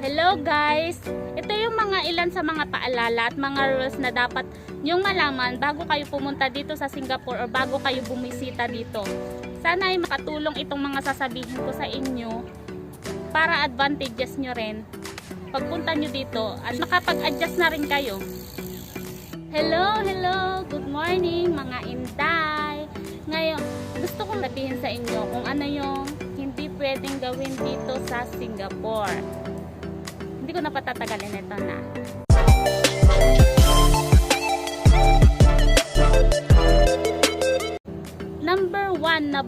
Hello guys! Ito yung mga ilan sa mga paalala at mga rules na dapat nyong malaman bago kayo pumunta dito sa Singapore o bago kayo bumisita dito. Sana ay makatulong itong mga sasabihin ko sa inyo para advantages nyo rin pagpunta nyo dito at makapag-adjust na rin kayo. Hello! Good morning mga inday! Ngayon, gusto kong sabihin sa inyo kung ano yung hindi pwedeng gawin dito sa Singapore. Hindi ko na patatagalin, ito na. Number 1 na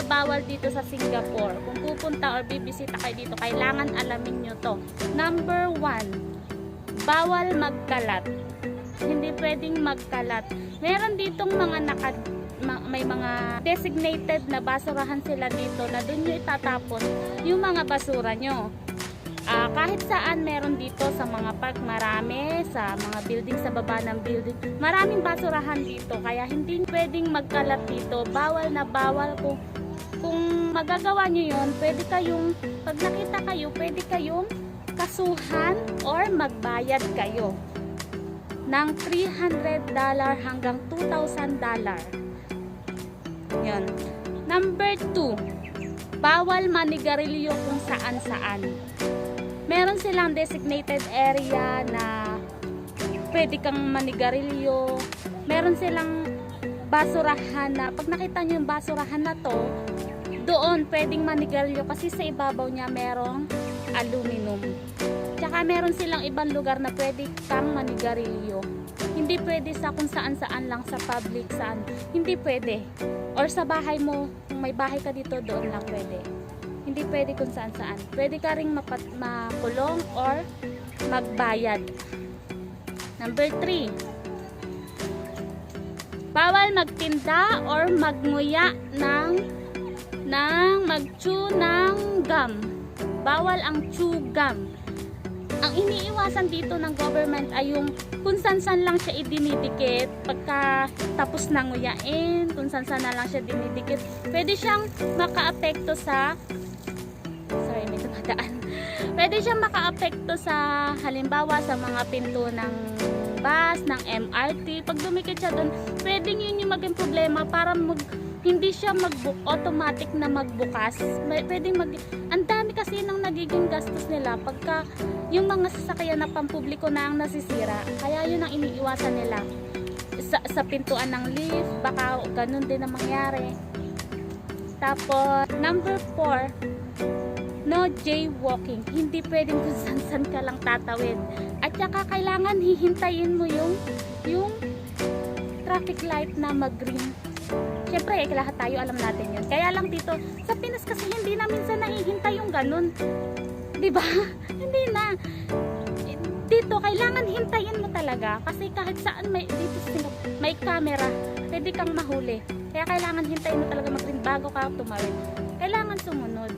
bawal dito sa Singapore. Kung pupunta or bibisita kayo dito, kailangan alamin nyo to. Number 1, bawal magkalat. Hindi pwedeng magkalat. Meron ditong mga may mga designated na basurahan sila dito na doon nyo itatapon yung mga basura nyo. Kahit saan meron dito sa mga park, marami sa mga building, sa baba ng building, maraming basurahan dito, kaya hindi pwedeng magkalat dito. Bawal na bawal. Kung magagawa nyo yun, pwede kayong, pag nakita kayo, pwede kayong kasuhan or magbayad kayo ng $300 hanggang $2,000. Yun. Number 2, bawal manigarilyo kung saan-saan. Meron silang designated area na pwede kang manigarilyo. Meron silang basurahan na pag nakita nyo yung basurahan na to, doon pwedeng manigarilyo kasi sa ibabaw niya merong aluminum. Tsaka meron silang ibang lugar na pwede kang manigarilyo. Hindi pwede sa kung saan-saan lang, sa public, saan. Hindi pwede. Or sa bahay mo, kung may bahay ka dito, doon lang pwede. Hindi pwede kung saan-saan. Pwede ka ring makulong or magbayad. Number 3, bawal magtinda or magnguya ng mag-chew ng gum. Bawal ang chew gum. Ang iniiwasan dito ng government ay yung kung san-san lang siya idinidikit pagka tapos na nguyain, kung san-san na lang siya dinidikit. Pwede siyang makaapekto sa pwede siyang makaapekto sa halimbawa sa mga pinto ng bus, ng MRT. Pag dumikit siya doon, pwedeng yun yung maging problema para hindi siya automatic na magbukas. Pwedeng ang dami kasi nang nagiging gastos nila pagka yung mga sasakyan na pampubliko na ang nasisira. Kaya yun ang iniiwasan nila. Sa pintuan ng lift, baka ganun din ang mangyari. Tapos, number 4, no jaywalking. Hindi pwedeng kung san-san ka lang tatawid. At saka kailangan hihintayin mo yung traffic light na mag-green. Siyempre, lahat tayo alam natin yun. Kaya lang dito, sa Pinas kasi hindi na minsan nahihintay yung ganun. Diba? Hindi na. Dito, kailangan hintayin mo talaga. Kasi kahit saan dito may camera, pwede kang mahuli. Kaya kailangan hintayin mo talaga mag-green bago ka tumawid. Kailangan sumunod.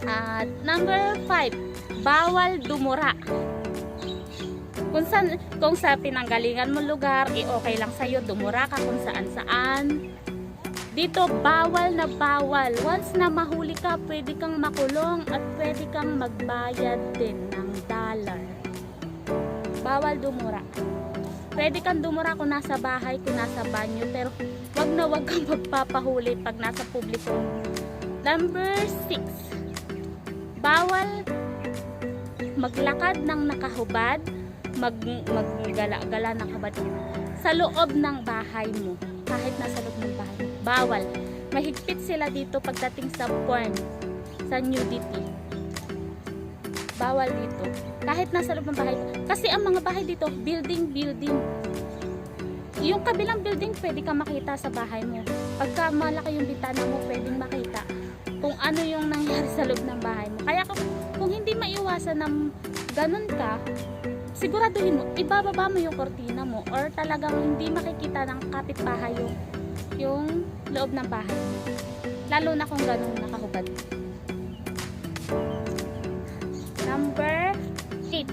At number 5, bawal dumura. Kung sa pinanggalingan mo lugar, okay lang sa'yo, dumura ka kung saan-saan. Dito, bawal na bawal. Once na mahuli ka, pwede kang makulong at pwede kang magbayad din ng $1. Bawal dumura. Pwede kang dumura kung nasa bahay, kung nasa banyo, pero wag kang magpapahuli pag nasa publiko. Number 6, bawal maglakad ng nakahubad, maggala-gala nakahubad sa loob ng bahay mo. Kahit nasa loob ng bahay mo, bawal. Mahigpit sila dito pagdating sa porn, sa nudity. Bawal dito. Kahit nasa loob ng bahay mo. Kasi ang mga bahay dito, building. Yung kabilang building, pwede ka makita sa bahay mo. Pagka malaki yung bintana mo, pwedeng makita kung ano yung nangyari sa loob ng bahay mo. Kaya kung hindi maiwasan na ganun ka, siguraduhin mo, ibababa mo yung kortina mo or talagang hindi makikita ng kapitbahay yung loob ng bahay mo. Lalo na kung ganun nakahubad. Number 8,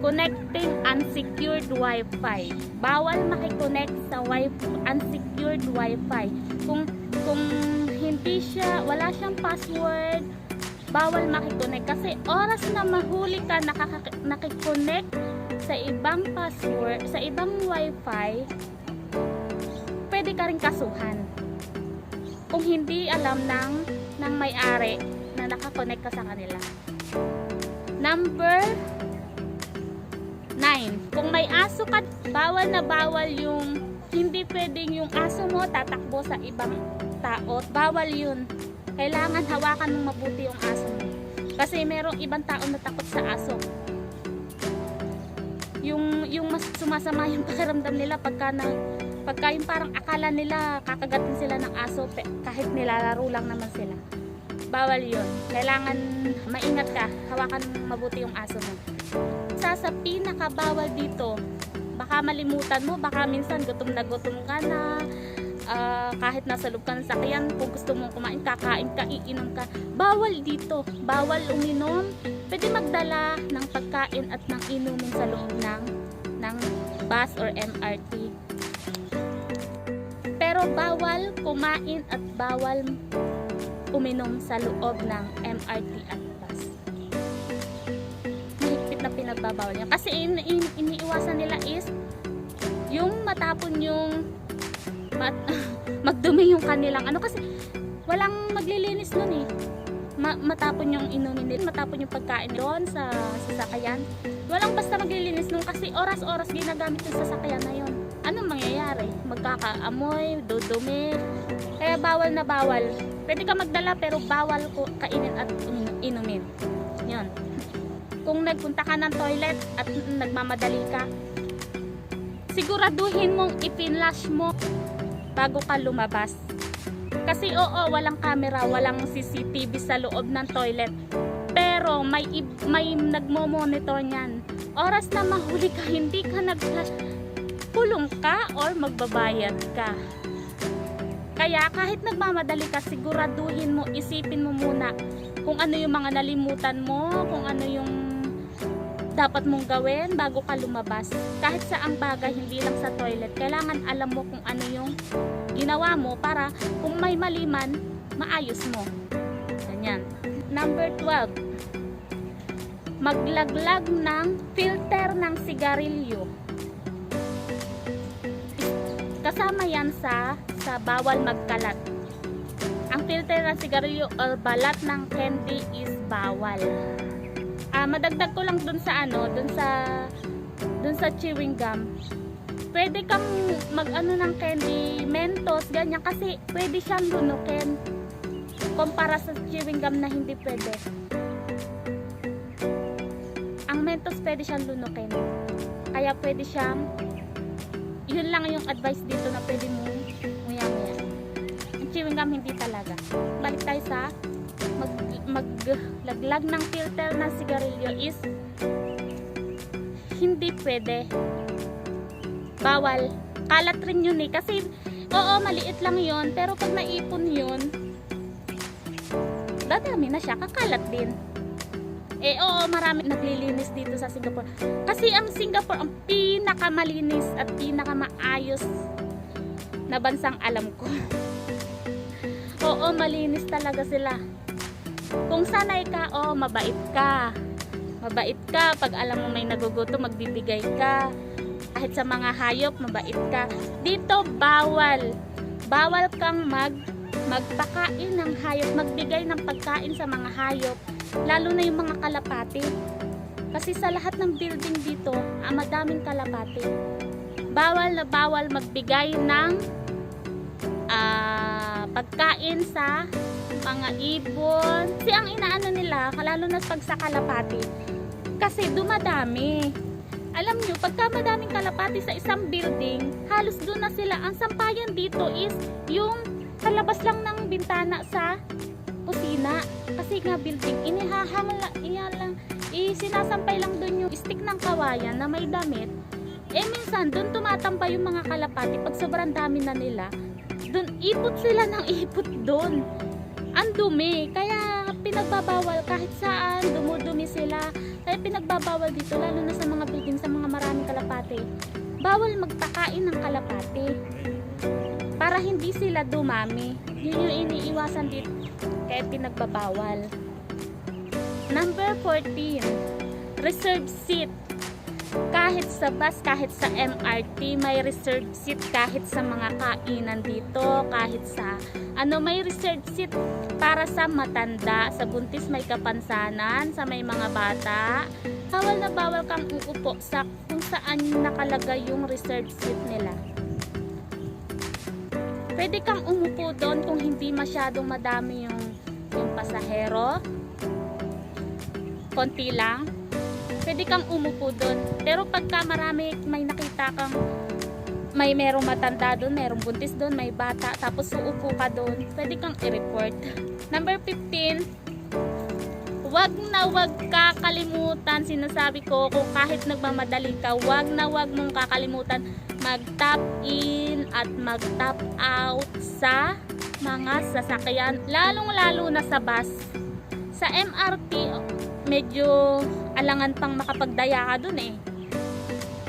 connecting unsecured Wi-Fi. Bawal makikonnect sa unsecured Wi-Fi. Kung hindi wala siyang password, bawal makikonek. Kasi oras na mahuli ka nakikonek sa ibang password, sa ibang wifi, pwede ka rin kasuhan. Kung hindi alam ng may-ari na nakakonek ka sa kanila. Number 9. Kung may aso ka, bawal na bawal yung, hindi pwedeng yung aso mo tatakbo sa ibang tao. Bawal yun. Kailangan hawakan mong mabuti yung aso mo. Kasi merong ibang tao na takot sa aso. Yung mas sumasama yung pakiramdam nila pagka yung parang akala nila kakagatin sila ng aso kahit nilalaro lang naman sila. Bawal yun. Kailangan maingat ka. Hawakan mabuti yung aso mo. Sa pinakabawal dito, baka malimutan mo, baka minsan gutom na gutom ka na, kahit nasa loob ka ng sakyan, kung gusto mong kumain, kakain ka, iinom ka. Bawal dito. Bawal uminom. Pwede magdala ng pagkain at ng inumin sa loob ng bus or MRT. Pero bawal kumain at bawal uminom sa loob ng MRT at bus. Mahigpit na pinagbabawal niya. Kasi iniiwasan nila is yung matapon yung magdumi yung kanilang kasi walang maglilinis nun eh. Matapon yung inumin nila, matapon yung pagkain doon sa sasakyan. Walang basta maglilinis nun kasi oras-oras ginagamit yung sasakyan na yun. Anong mangyayari? Magkakaamoy, dudumi. Kaya bawal na bawal. Pwede ka magdala pero bawal kainin at inumin. Yun. Kung nagpunta ka ng toilet at nagmamadali ka, siguraduhin mong ipinlash mo bago ka lumabas. Kasi walang camera, walang CCTV sa loob ng toilet. Pero may nagmo-monitor niyan. Oras na mahuli ka, hindi ka nag-flash, kulong ka or magbabayad ka. Kaya kahit nagmamadali ka, siguraduhin mo, isipin mo muna kung ano yung mga nalimutan mo, kung ano yung dapat mong gawin bago ka lumabas. Kahit saang bagay, hindi lang sa toilet. Kailangan alam mo kung ano yung ginawa mo para kung may mali man, maayos mo. Ganyan. Number 12. Maglaglag ng filter ng sigarilyo. Kasama yan sa bawal magkalat. Ang filter ng sigarilyo or balat ng candy is bawal. Madagdag ko lang dun sa chewing gum. Pwede kang mag-ano ng candy, Mentos, ganyan, kasi pwede siyang lunukin kumpara sa chewing gum na hindi pwede. Ang Mentos pwede siyang lunukin, kaya pwede siyang, yun lang yung advice dito na pwede mo nguya-nguya. Ang chewing gum hindi talaga. Balik tayo sa maglaglag ng filter ng sigarilyo is hindi pwede. Bawal. Kalat rin yun eh. Kasi, maliit lang yun. Pero pag naipon yun, dadami na siya. Kakalat din. Marami naglilinis dito sa Singapore. Kasi ang Singapore, ang pinakamalinis at pinakamaayos na bansang alam ko. Malinis talaga sila. Kung sanay ka, mabait ka. Mabait ka. Pag alam mo may nagugutom, magbibigay ka. Kahit sa mga hayop, mabait ka. Dito, bawal. Bawal kang magpakain ng hayop, magbigay ng pagkain sa mga hayop, lalo na yung mga kalapati. Kasi sa lahat ng building dito, madaming kalapati. Bawal na bawal magbigay ng pagkain sa mga ibon. Kasi ang inaano nila, lalo na pag sa kalapati, kasi dumadami. Alam nyo, pagka madaming kalapati sa isang building, halos doon na sila. Ang sampayan dito is yung kalabas lang ng bintana sa kusina. Kasi nga building, sinasampay lang doon yung stick ng kawayan na may damit. Minsan, doon tumatambay yung mga kalapati. Pag sobrang dami na nila, doon ipot sila ng ipot doon. Ang dumi. Kaya pinagbabawal kahit saan, dumudumi sila. Kaya pinagbabawal dito, lalo na sa mga building, sa mga maraming kalapati. Bawal magpakain ng kalapati para hindi sila dumami. Yun yung iniiwasan dito. Kaya pinagbabawal. Number 14, reserved seat. Kahit sa bus, kahit sa MRT, may reserved seat. Kahit sa mga kainan dito, kahit sa may reserved seat para sa matanda, sa buntis may kapansanan, sa may mga bata. Bawal na bawal kang uupo sa kung saan nakalagay yung reserved seat nila. Pwede kang umupo doon kung hindi masyadong madami yung pasahero. Konti lang. Pwede kang umupo doon. Pero pagka marami, may nakita kang merong matanda doon, merong buntis doon, may bata, tapos uupo ka doon, pwede kang i-report. Number 15, wag na wag kakalimutan, sinasabi ko, kung kahit nagmamadali ka, wag na wag mong kakalimutan mag-tap in at mag-tap out sa mga sasakyan, lalong-lalo na sa bus. Sa MRT, medyo alangan pang makapagdaya ka dun eh.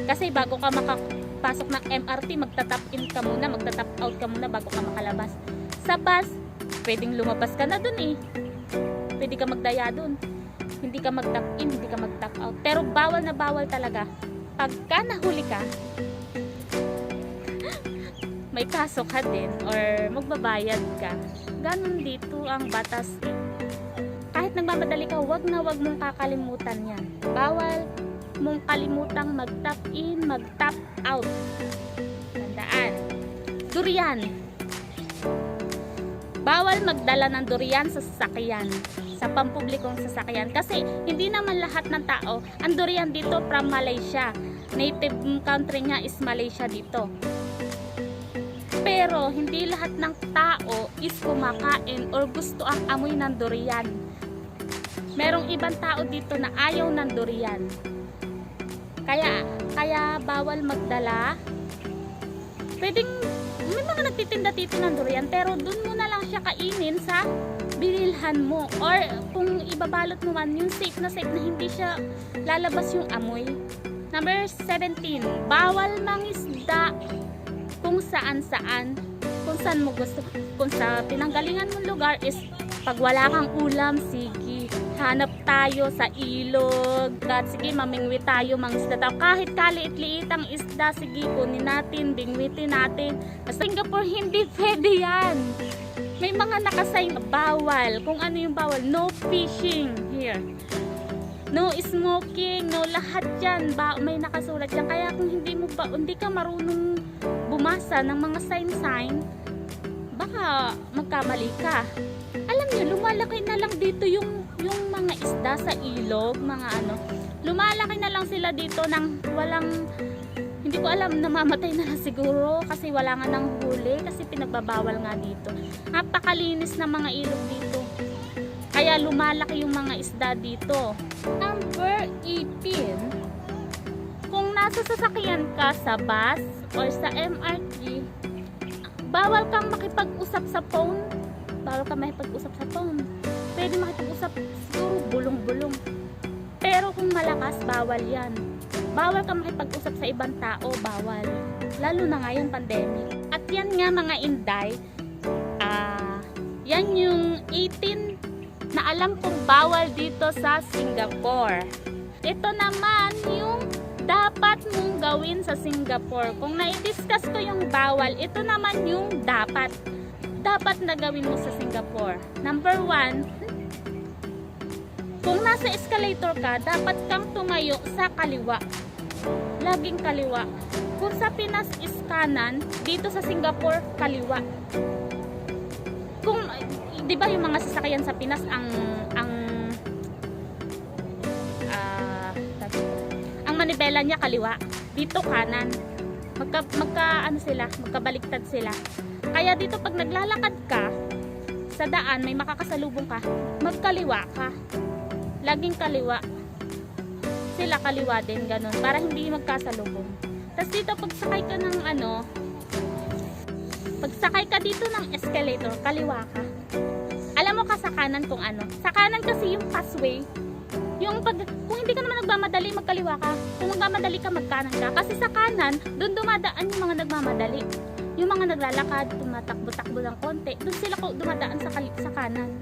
Kasi bago ka makapasok ng MRT, magta-tap in ka muna, magta-tap out ka muna bago ka makalabas. Sa bus, pwedeng lumabas ka na dun eh. Pwede ka magdaya dun. Hindi ka mag-tap in, hindi ka mag-tap out. Pero bawal na bawal talaga. Pagka nahuli ka, may kaso ka din or magbabayad ka. Ganon dito ang batas eh. Kahit nagmamadali ka, wag na wag mong kakalimutan yan. Bawal mong kalimutang mag-tap in, mag-tap out. Tandaan. Durian. Bawal magdala ng durian sa sasakyan, sa pampublikong sasakyan. Kasi hindi naman lahat ng tao, ang durian dito from Malaysia. Native country niya is Malaysia dito. Pero hindi lahat ng tao is kumakain or gusto ang amoy ng durian. Merong ibang tao dito na ayaw ng durian. Kaya bawal magdala. Pwedeng may mga nagtitinda dito ng durian, pero dun mo na lang siya kainin sa binilhan mo. Or kung ibabalot mo man, yung safe na hindi siya lalabas yung amoy. Number 17, bawal mangisda kung saan mo gusto. Kung sa pinanggalingan mong lugar is pag wala kang ulam, sige, hanap tayo sa ilog, at sige, mamingwi tayo, mangisda tayo. Kahit kaliit-liit ang isda, sige, kunin natin, bingwitin natin. Sa Singapore, hindi pwede yan. May mga nakasign bawal. Kung ano yung bawal, no fishing here. No smoking, no lahat yan. May nakasulat yan. Kaya kung hindi ka marunong bumasa ng mga sign, baka magkamali ka. Alam niyo, lumalaki na lang dito yung mga isda sa ilog, lumalaki na lang sila dito ng walang, hindi ko alam, namamatay na lang siguro kasi wala nga nang huli, kasi pinagbabawal nga dito. Napakalinis na mga ilog dito, kaya lumalaki yung mga isda dito. Number 18, kung nasa sasakyan ka sa bus or sa MRT, bawal kang makipag-usap sa phone. Bawal kang makipag-usap sa phone. Pwede makipag-usap siguro bulong-bulong. Pero kung malakas, bawal yan. Bawal kang makipag-usap sa ibang tao, bawal. Lalo na ngayong pandemic. At yan nga mga inday, yan yung 18 na alam kong bawal dito sa Singapore. Ito naman yung dapat mong gawin sa Singapore. Kung na-discuss ko yung bawal, ito naman yung dapat na gawin mo sa Singapore. Number 1, kung nasa escalator ka, dapat kang tumayo sa kaliwa. Laging kaliwa. Kung sa Pinas is kanan, dito sa Singapore, kaliwa. Kung, di ba yung mga sasakyan sa Pinas, ang manibela niya kaliwa, dito kanan. Magkabaliktad sila. Kaya dito pag naglalakad ka sa daan, may makakasalubong ka, magkaliwa ka. Laging kaliwa. Sila kaliwa din, ganun, para hindi magkasalubong. Tapos dito pagsakay ka ng pagsakay ka dito ng escalator, kaliwa ka. Alam mo ka sa kanan kung ano? Sa kanan kasi yung passway. Kung hindi ka naman nagmamadali, magkaliwa ka. Kung magmamadali ka, magkanan ka. Kasi sa kanan, doon dumadaan yung mga nagmamadali. Yung mga naglalakad, tumatakbo-takbo ng konti, doon sila dumadaan sa kanan.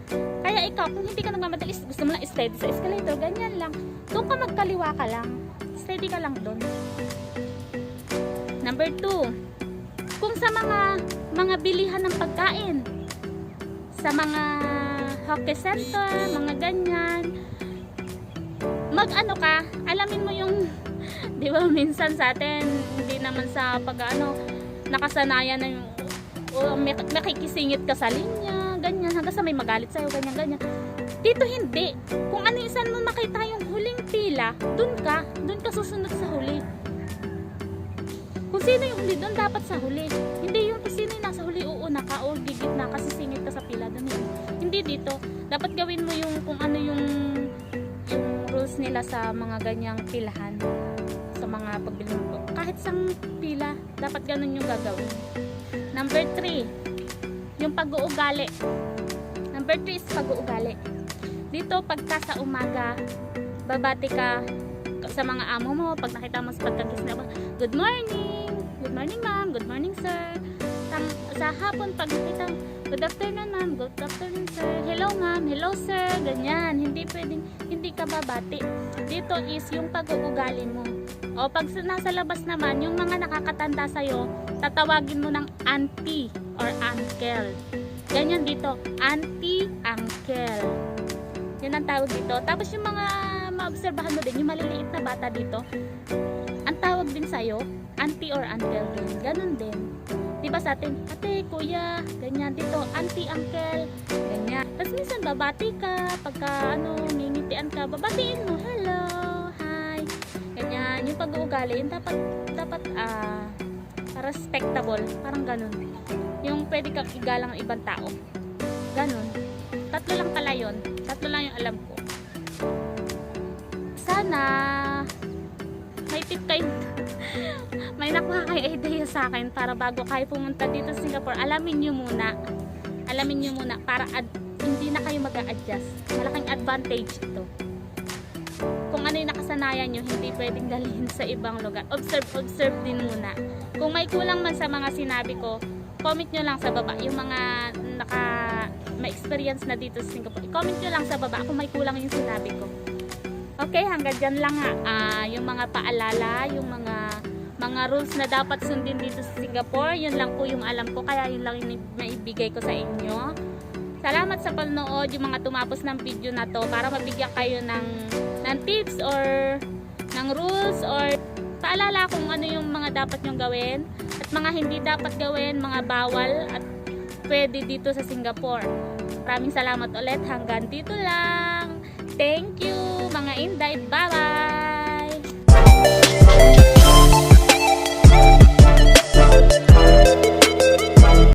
Kaya ikaw, kung hindi ka nagmamadali, gusto mo lang steady sa escalator, ganyan lang. Doon ka magkaliwa ka lang. Steady ka lang doon. Number 2, kung sa mga bilihan ng pagkain, sa mga hawker center, mga ganyan, mag-ano ka, alamin mo yung, di ba minsan sa atin, hindi naman sa pag-ano, nakasanayan na yung, nakikisingit ka sa linya, ganyan, hanggang sa may magalit sa'yo, ganyan, ganyan. Dito hindi. Kung ano yung saan mo makita yung huling pila, dun ka susunod sa huli. Kung sino yung huli, dun dapat sa huli. Hindi yung kung sino yung nasa huli, uuna ka o gigit na kasi singit ka sa pila, dun yun. Hindi dito. Dapat gawin mo yung kung ano yung rules nila sa mga ganyang pilahan. Sa mga pagbili mo. Kahit sang pila, dapat ganun yung gagawin. Number 3, yung pag-uugali. Number 3 is pag-uugali. Dito, pagka sa umaga, babati ka sa mga amo mo, pag nakita mo sa pagkagis na, good morning ma'am, good morning sir. Sa hapon, pag nakita, good afternoon ma'am, good afternoon sir, hello ma'am, hello sir, ganyan. Hindi pwedeng, hindi ka babati. Dito is yung pag-uugali mo. O pag nasa labas naman, yung mga nakakatanda sa'yo, tatawagin mo ng auntie or uncle. Ganyan dito, auntie, uncle. Yun ang tawag dito. Tapos yung mga maobserbahan mo din, yung maliliit na bata dito, ang tawag din sa'yo, auntie or uncle din. Ganon din. Diba sa atin, ate, kuya, ganyan dito, auntie, uncle, ganyan. Tapos minsan babati ka, pagka ngingitian ka, babatiin mo, hello, hi, ganyan. Yung pag-uugali, yun dapat respectable, parang ganon. Yung pwede kang igalang ng ibang tao. Ganon. 3 lang pala yun. 3 lang yung alam ko. Sana may tip kayo. May nakuha kayo idea sa akin para bago kayo pumunta dito sa Singapore, alamin nyo muna para hindi na kayo mag-a-adjust. Malaking advantage ito. Kung ano yung nakasanayan nyo, hindi pwedeng dalhin sa ibang lugar. Observe din muna. Kung may kulang man sa mga sinabi ko, comment nyo lang sa baba. Yung mga may experience na dito sa Singapore, i-comment nyo lang sa baba kung may kulang yung sinabi ko. Okay, hanggang dyan lang yung mga paalala, yung mga rules na dapat sundin dito sa Singapore. Yun lang po yung alam ko, kaya yun lang yung maibigay ko sa inyo. Salamat sa panonood, yung mga tumapos ng video na to para mabigyan kayo ng tips or ng rules or paalala kung ano yung mga dapat nyong gawin at mga hindi dapat gawin, mga bawal at pwede dito sa Singapore. Maraming salamat ulit. Hanggang dito lang. Thank you mga Inday. Bye-bye!